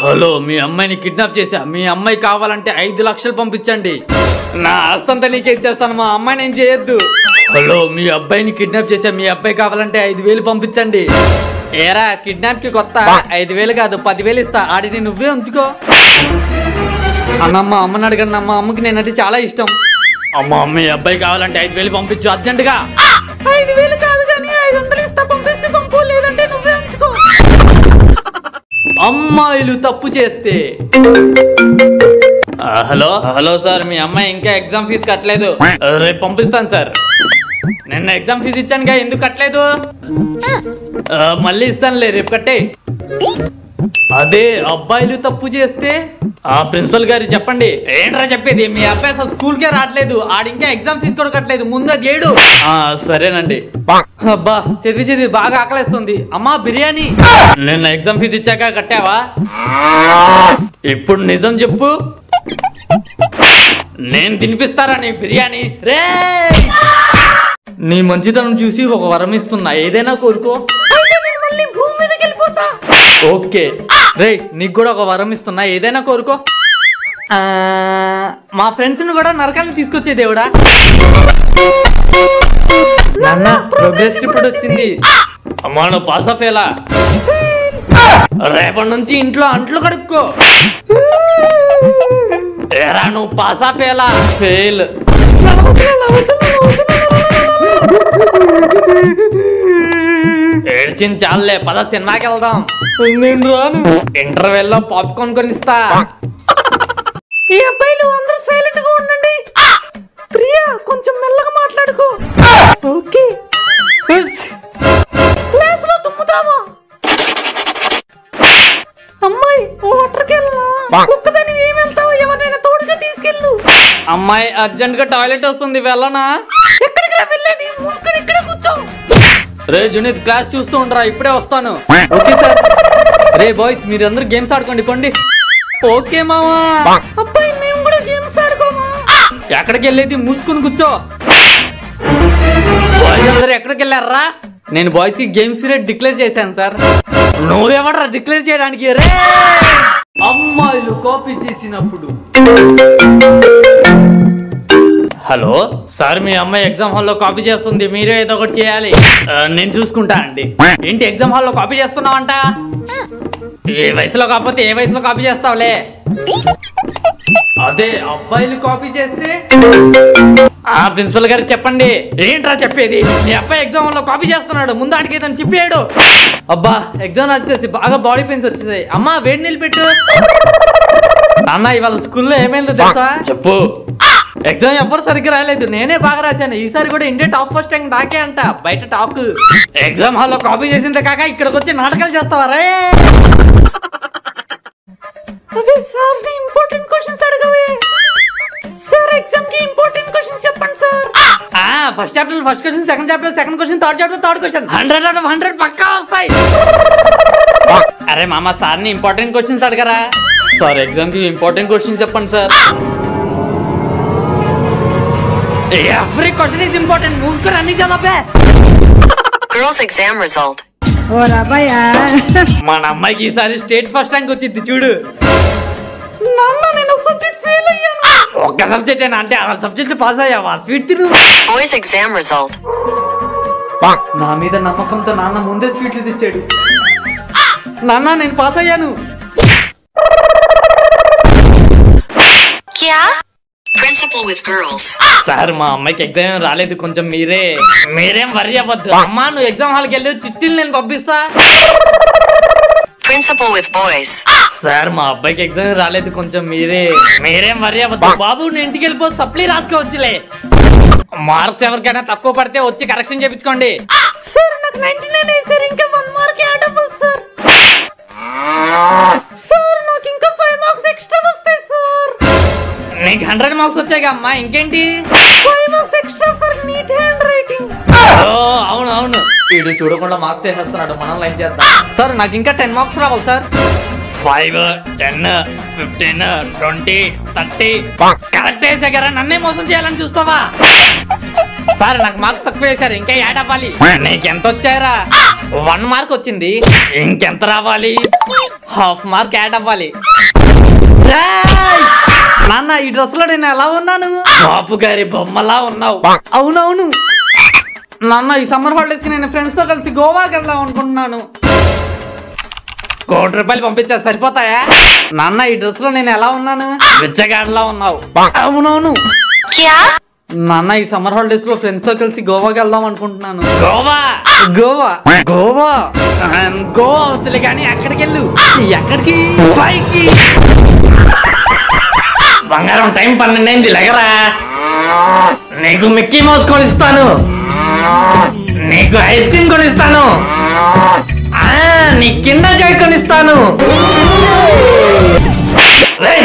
Hello, మీ అమ్మాయిని kidnap చేశా. మీ అమ్మాయి కావాలంటే 5 లక్షలు పంపించండి. నా ఆస్తంతా నీకే ఇచ్చేస్తాను. మా అమ్మాయిని ఏం చేయొద్దు. హలో, మీ అబ్బాయిని కిడ్నాప్ చేశా. మీ అబ్బాయి కావాలంటే 5,000 పంపించండి. ఏరా, కిడ్నాప్ కి కొత్త 5,000 కాదు 10,000 ఇస్తా. ఆడిని నువ్వే ఉంచుకో. అన్నమ్మ, అమ్మని అడగండి. అమ్మకి నేనంటే చాలా ఇష్టం. అమ్మ, మీ అబ్బాయి కావాలంటే 5,000 పంపించు అర్జెంటుగా. 5,000 కాదు కానీ 500 ఇస్తా. పంపిస్తే పంపు, లేదంటే నువ్వే ఉంచుకో. అమ్మాయిలు తప్పు చేస్తే. హలో హలో సార్, మీ అమ్మాయి ఇంకా ఎగ్జామ్ ఫీజు కట్టలేదు. రేపు పంపిస్తాను సార్. నిన్న ఎగ్జామ్ ఫీజు ఇచ్చానుగా, ఎందుకు కట్టలేదు? మళ్ళీ ఇస్తానులే, రేపు కట్టే. అదే అబ్బాయిలు తప్పు చేస్తే ప్రిన్సిపల్ గారు చెప్పండి. ఏంట్రా చెప్పేది? మీ అబ్బాయి అసలు స్కూల్కే రావట్లేదు. ఆడింకా ఎగ్జామ్ ఫీజు కూడా కట్టలేదు. ముందు అది ఏడు. సరేనండి. అబ్బా, చదివి బాగా ఆకలిస్తుంది. అమ్మా, బిర్యానీ. నిన్న ఎగ్జామ్ ఫీజు ఇచ్చాక కట్టావా? ఇప్పుడు నిజం చెప్పు. నేను తినిపిస్తారా నీ బిర్యానీ? రే, నీ మంచితనం చూసి ఒక వరం ఇస్తున్నా, ఏదైనా కోరుకో. భూమి మీదకి వెళ్ళిపోతా. ఓకే రే, నీకు కూడా ఒక వరం ఇస్తున్నా, ఏదైనా కోరుకో. మా ఫ్రెండ్స్ ని కూడా నరకాలను తీసుకొచ్చే దేవుడా. నాన్న, ప్రోగ్రెస్ రిపోర్ట్ వచ్చింది. అమ్మా, నువ్వు పాస్ ఆఫ్ ఎలా? రేపటి నుంచి ఇంట్లో అంట్లు కడుక్కో. ఏరా, నువ్వు పాస్ ఆఫ్ ఎలా? ఫెయిల్. ఏడ్చింది చాలులే, పద సినిమాకి వెళ్దాం. నేను రాను. ఇంటర్వెల్ లో పాప్కార్న్ కొనిస్తా. ఈ అబ్బాయిలు అందరూ సైలెంట్ గా ఉండండి. ప్రియా, కొంచెం మెల్లగా మాట్లాడుకో. ఓకే. క్లాస్ లో తుమ్ముతావా? అమ్మాయి, వాటర్కి వెళ్ళా. ఒక్కదాని ఏం వెళ్తావు? ఎవరైనా తోడుగా తీసుకెళ్ళు. అమ్మాయి, అర్జెంట్ గా టాయిలెట్ వస్తుంది, వెళ్ళనా? ఎక్కడికి రా వెళ్ళేది? మూసుకొని ఇక్కడే కూర్చో. రే జునీద్, క్లాస్ చూస్తూ ఉండరా, ఇప్పుడే వస్తాను. Okay sir. రే బాయ్స్, మీరందరూ గేమ్స్ ఆడుకోండి, పండి. ఓకే మామా. అబ్బాయి, మేము కూడా గేమ్స్ ఆడుకోమా? ఎక్కడికి వెళ్ళేది? మూసుకుని కూర్చో. బాయ్స్ అందరూ ఎక్కడికి వెళ్ళారా? నేను బాయ్స్ కి గేమ్స్ పీరియడ్ డిక్లేర్ చేశాను సార్. నువ్వేమట్రా డిక్లేర్ చేయడానికి? రే, అమ్మాయిలు కాపీ చేసినప్పుడు. హలో సార్, మీ అమ్మాయి ఎగ్జామ్ హాల్లో కాపీ చేస్తుంది, మీరే ఏదో ఒకటి చేయాలి. నేను చూసుకుంటా అండి. ఏంటి ఎగ్జామ్ హాల్లో కాపీ చేస్తున్నావంట? ఏ వయసులో కాకపోతే ఏ వయసులో కాపీ చేస్తావులే. అదే అబ్బాయిలు కాపీ చేస్తే? ప్రిన్సిపల్ గారు చెప్పండి. ఏంట్రా చెప్పేది? మీ అబ్బాయి ఎగ్జామ్ హాల్లో కాపీ చేస్తున్నాడు, ముందు అడిగేదని చెప్పాడు. అబ్బా, ఎగ్జామ్ రాసేసి బాగా బాడీ పెయిన్స్ వచ్చేసాయి. అమ్మా, వేడి నీళ్ళు పెట్టు. అన్న, ఇవాళ స్కూల్లో ఏమైందో తెలుసా? చెప్పు. ఎగ్జామ్ ఎవరు సరిగ్గా రాయలేదు, నేనే బాగా రాశాను. ఈసారి కూడా ఇండియా టాప్ ఫస్ట్ ర్యాంక్ నాకే అంట, బయట టాక్. ఎగ్జామ్ హాల్లో కాపీ చేసిందే కాక ఇక్కడికి వచ్చి నాటకాలు చేస్తావా? అదే సార్, ఇంపార్టెంట్ క్వశ్చన్స్ అడగవే. సార్, ఎగ్జామ్ కి ఇంపార్టెంట్ క్వశ్చన్స్ చెప్పండి sir. First chapter first question, second chapter second question, third chapter third question. 100 out of 100 పక్కా వస్తాయి. అరే మామ, సార్ని ఇంపార్టెంట్ క్వశ్చన్స్ అడగరా? సార్, ఎగ్జామ్ కి ఇంపార్టెంట్ క్వశ్చన్స్ చెప్పండి sir. Every question is important. మూసుకొని అన్ని చదవే. Girls exam result. ఓరా భయ్యా, మన అమ్మాయికి ఈసారి స్టేట్ ఫస్ట్ ర్యాంక్ వచ్చింది చూడు. నాన్న, నేను ఒక సబ్జెక్ట్ ఫెయిల్ అయ్యాను. ఒక్క సబ్జెక్ట్ అంటే 6 సబ్జెక్టులు పాస్ అయ్యావా? స్వీట్ తిను. Boys exam result. నా మీద నమ్మకంతో నాన్న ముందే స్వీట్లు తెచ్చాడు. నాన్న, నేను పాస్ అయ్యాను. Kya? Principal with girls. Sir, మా అమ్మాయికి ఎగ్జామ్ రాలేదు, కొంచెం మీరేం వరి అవ్వద్దు. అమ్మా, నువ్వు ఎగ్జామ్ హాల్కి వెళ్ళి చిట్టీలు నేను పంపిస్తా. Principal with boys. సార్, మా అబ్బాయికి ఎగ్జామ్ రాలేదు, కొంచెం మీరేం వరి అవ్వద్దు. బాబు, నేను ఇంటికి వెళ్ళిపో, సప్లీ రాసుకోవచ్చులే. మార్క్స్ ఎవరికైనా తక్కువ పడితే వచ్చి కరెక్షన్ చేయించుకోండి. సార్, నాకు 99 వేసారు, ఇంకా 1 మార్క్ యాడ్ అవ్వాలి సార్. సార్, నాకు ఇంకా 5 మార్క్స్ ఎక్స్ట్రా వస్తాయి సార్. నీకు 100 మార్క్స్ వచ్చాయి అమ్మా, ఇంకేంటి? 5 marks extra for NEET hand writing. అవును అవును, వీడు చూడకుండా మార్క్స్ వేసేస్తున్నాడు, మనం లైన్ చేద్దాం. సార్, నాకు ఇంకా 10 మార్క్స్ రావాలి సార్. 5, 10, 15, 20, 30 కరెక్ట్ వేసారా? నన్నే మోసం చేయాలని చూస్తావా? సార్, నాకు మార్క్స్ తక్కువ వేశారు, ఇంకా యాడ్ అవ్వాలి. నీకెంత వచ్చాయరా? 1 మార్క్ వచ్చింది, ఇంకెంత రావాలి? హాఫ్ మార్క్ యాడ్ అవ్వాలి. నాన్న ఈ డ్రెస్ లో నేను ఎలా ఉన్నాను? బాపు గారి బొమ్మలా ఉన్నావు. అవునవును నాన్న, ఈ సమ్మర్ హాలిడేస్ కి నేను ఫ్రెండ్స్ తో కలిసి గోవాకి వెళ్దాం అనుకుంటున్నాను. ₹1,00,00,000 పంపించా సరిపోతాయా? నాన్న ఈ డ్రెస్ లో నేను ఎలా ఉన్నాను? బిచ్చగాడిలా ఉన్నావు. అవునవును నాన్న, ఈ సమ్మర్ హాలిడేస్ లో ఫ్రెండ్స్ తో కలిసి గోవాకి వెళ్దాం అనుకుంటున్నాను. గోవా గోవా గోవా గోవా అవుతుంది కానీ ఎక్కడికి వెళ్ళు? ఎక్కడికి? పైకి. బంగారం టైం 12 అయింది, లెగరా. నీకు మిక్కీ మౌస్ కొనిస్తాను, నీకు ఐస్ క్రీమ్ కొనిస్తాను, నీ కింద జాయ్ కొనిస్తాను.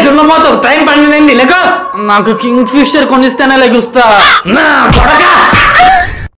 దున్నపోతావు, టైం 12 అయింది, లెగో. నాకు కింగ్ ఫిషర్ కొనిస్తేనే లెగుస్తా. నా కొడక